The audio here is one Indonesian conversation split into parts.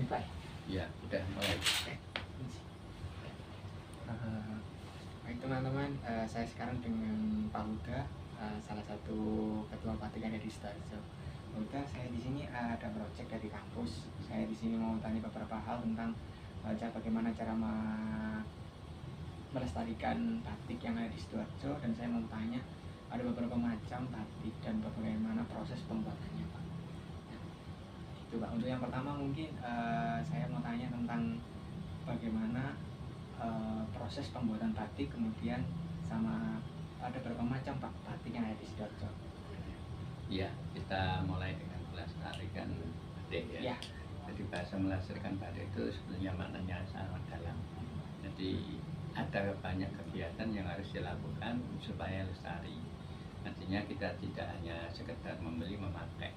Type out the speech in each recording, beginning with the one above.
Pak? Ya, udah mulai. Baik teman-teman, saya sekarang dengan Pak Huda, salah satu ketua batik yang ada di Sidoarjo. Pak Huda, saya di sini ada proyek dari kampus. Saya di sini mau tanya beberapa hal tentang bagaimana cara melestarikan batik yang ada di Sidoarjo, dan saya mau tanya ada beberapa macam batik dan bagaimana proses pembuatannya, Pak. Nah, itu Pak. Untuk yang pertama mungkin saya mau tanya tentang bagaimana proses pembuatan batik, kemudian sama ada berapa macam Pak batik yang ada di Sidoarjo. Ya, kita mulai dengan melestarikan batik ya. Ya. Jadi bahasa melestarikan batik itu sebenarnya maknanya sangat dalam. Jadi ada banyak kegiatan yang harus dilakukan supaya lestari. Artinya kita tidak hanya sekedar membeli memakai.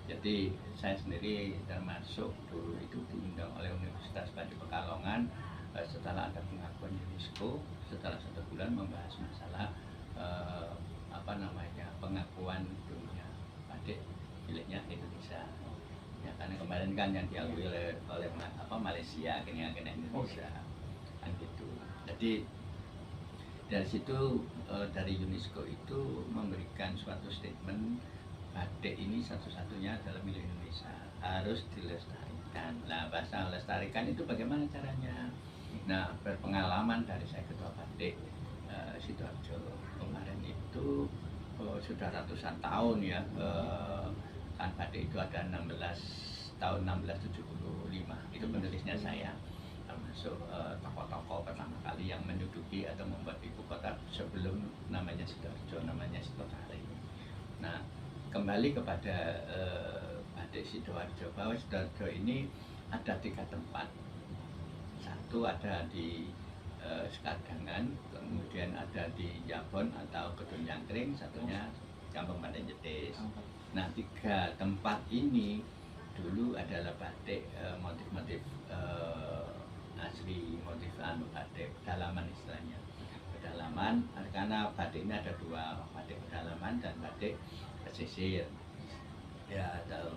Jadi saya sendiri termasuk dulu itu diundang oleh Universitas Batik Pekalongan setelah ada pengakuan UNESCO, setelah 1 bulan membahas masalah pengakuan dunia batik miliknya Indonesia. Ya, karena kemarin kan yang diakui oleh Malaysia, akhirnya Indonesia kan gitu. Jadi dari situ dari UNESCO itu memberikan suatu statement batik ini satu-satunya adalah milik Indonesia, harus dilestarikan. Nah, bahasa lestarikan itu bagaimana caranya? Nah, berpengalaman dari saya ketua batik Sidoarjo kemarin itu sudah ratusan tahun ya, kan batik itu ada 16 tahun 1675, itu penulisnya saya, termasuk tokoh-tokoh pertama kali yang menduduki atau membuat ibu kota sebelum namanya Sidoarjo, namanya Sitokari. Nah, kembali kepada batik Sidoarjo, bahwa Sidoarjo ini ada 3 tempat. Satu ada di Sekadangan, kemudian ada di Jabon atau Kedung Jangkring, satunya Kampung Pantai Jetis. Nah, 3 tempat ini dulu adalah batik motif-motif asli, motif batik pedalaman istilahnya. Pedalaman, karena batik ini ada 2, batik pedalaman dan batik pesisir. Ya, atau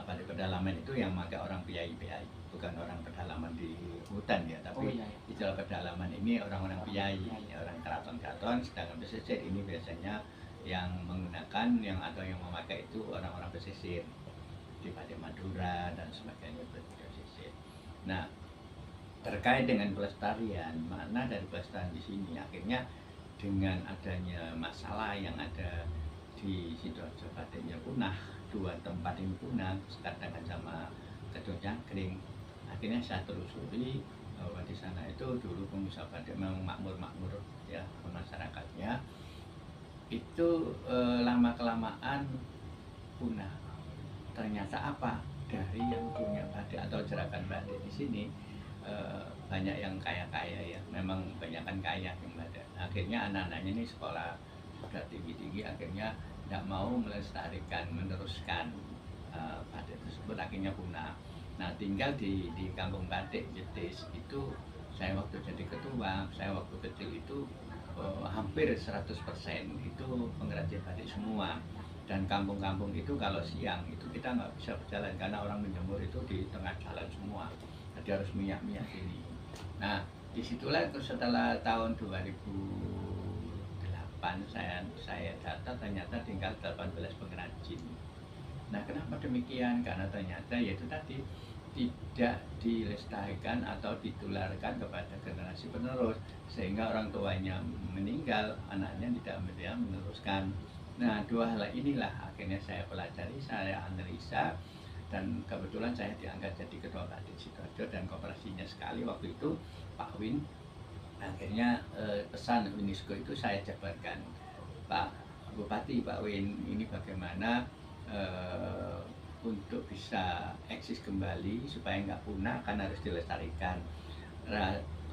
batik pedalaman itu yang pakai orang piyai-piyai, bukan orang pedalaman di hutan ya, tapi istilah pedalaman ini orang-orang piyai, orang keraton-keraton. Sedangkan pesisir ini biasanya yang menggunakan atau yang memakai itu orang-orang pesisir di batik Madura dan sebagainya, pesisir. Nah, terkait dengan pelestarian, makna dari pelestarian di sini akhirnya dengan adanya masalah yang ada di Sidoarjo, batiknya punah, 2 tempat ini punah, Sekadangan sama Kedung Jangkring. Akhirnya saya telusuri bahwa di sana itu dulu pengusaha batik memang makmur ya, masyarakatnya itu lama kelamaan punah. Ternyata apa? Dari yang punya batik atau gerakan batik di sini banyak yang kaya-kaya ya, memang kebanyakan kaya yang batik. Akhirnya anak-anaknya ini sekolah sudah tinggi-tinggi, akhirnya tidak mau melestarikan, meneruskan batik tersebut, akhirnya punah. Nah, tinggal di Kampung Batik Jetis itu, saya waktu jadi ketua, saya waktu kecil itu hampir 100% itu pengrajin batik semua. Dan kampung-kampung itu kalau siang itu kita nggak bisa berjalan karena orang menjemur itu di tengah jalan semua, jadi harus minyak-minyak ini. Nah, disitulah itu setelah tahun 2008 saya data ternyata tinggal 18 pengrajin. Nah, kenapa demikian? Karena ternyata yaitu tadi tidak dilestarikan atau ditularkan kepada generasi penerus, sehingga orang tuanya meninggal, anaknya tidak meneruskan. Nah, 2 hal inilah akhirnya saya pelajari, saya analisa, dan kebetulan saya diangkat jadi ketua batik Sidoarjo dan kooperasinya sekali waktu itu Pak Win. Akhirnya pesan UNESCO itu saya jabarkan, Pak Bupati, Pak Win, ini bagaimana untuk bisa eksis kembali supaya nggak punah, kan harus dilestarikan.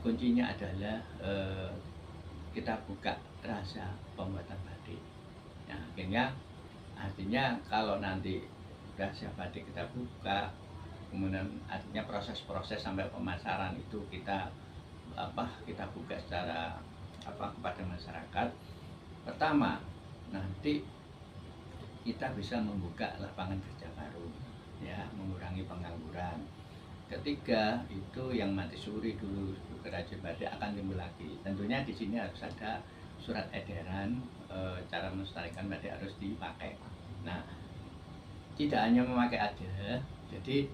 Kuncinya adalah kita buka rahasia pembuatan batik. Nah, akhirnya artinya kalau nanti rahasia batik kita buka, kemudian artinya proses-proses sampai pemasaran itu kita buka secara kepada masyarakat. Pertama, nanti kita bisa membuka lapangan kerja baru ya, mengurangi pengangguran. ketiga itu yang mati suri dulu kerajin batik akan timbul lagi. Tentunya di sini harus ada surat edaran cara melestarikan batik harus dipakai. Nah, tidak hanya memakai aja, jadi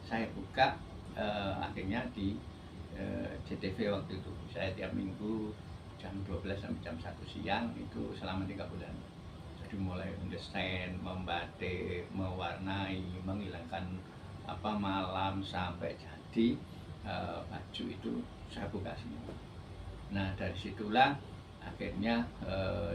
saya buka akhirnya di JTV waktu itu. Saya tiap minggu jam 12 sampai jam 1 siang itu selama 3 bulan. Jadi mulai mendesain, membatik, mewarnai, menghilangkan malam sampai jadi baju itu saya buka semua. Nah, dari situlah akhirnya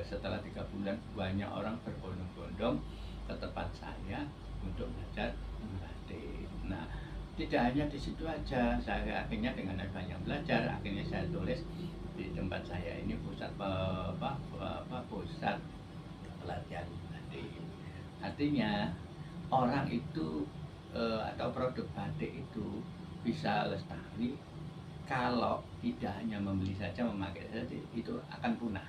setelah 3 bulan banyak orang berbondong-bondong ke tempat saya untuk belajar membatik. Nah, tidak hanya di situ aja, saya akhirnya dengan banyak belajar, akhirnya saya tulis di tempat saya ini pusat pusat pelatihan batik. Artinya orang itu atau produk batik itu bisa lestari kalau tidak hanya membeli saja, memakai saja, itu akan punah.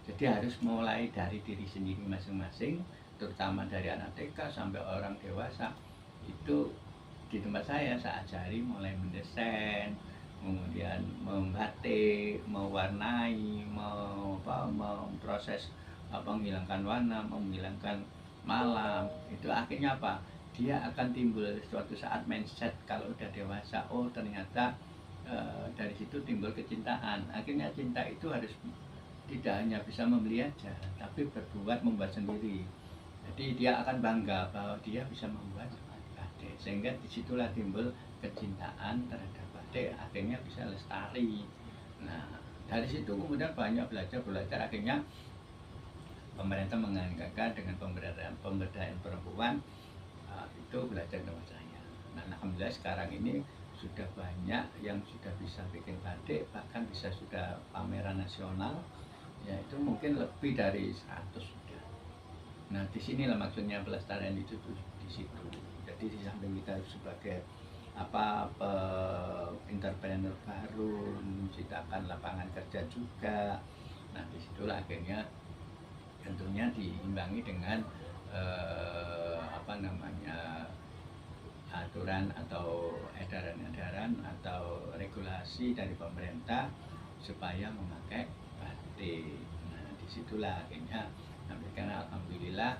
Jadi harus mulai dari diri sendiri masing-masing, terutama dari anak TK sampai orang dewasa. Itu di tempat saya ajari mulai mendesain, kemudian membatik, mewarnai, memproses menghilangkan warna, menghilangkan malam. Itu akhirnya apa? Dia akan timbul suatu saat mindset kalau udah dewasa, oh ternyata dari situ timbul kecintaan. Akhirnya cinta itu harus tidak hanya bisa membeli aja, tapi berbuat, membuat sendiri. Jadi dia akan bangga bahwa dia bisa membuat batik, sehingga disitulah timbul kecintaan terhadap batik, akhirnya bisa lestari. Nah, dari situ kemudian banyak belajar, akhirnya pemerintah menganggarkan dengan pemberdayaan perempuan itu belajar sama saya. Nah, alhamdulillah sekarang ini sudah banyak yang sudah bisa bikin batik, bahkan bisa sudah pameran nasional, yaitu mungkin lebih dari 100 sudah. Nah, disinilah maksudnya pelestarian itu di situ. Jadi di samping kita sebagai entrepreneur baru, menciptakan lapangan kerja juga. Nah, disitulah akhirnya tentunya diimbangi dengan aturan atau edaran-edaran atau regulasi dari pemerintah supaya memakai batik. Nah, disitulah akhirnya alhamdulillah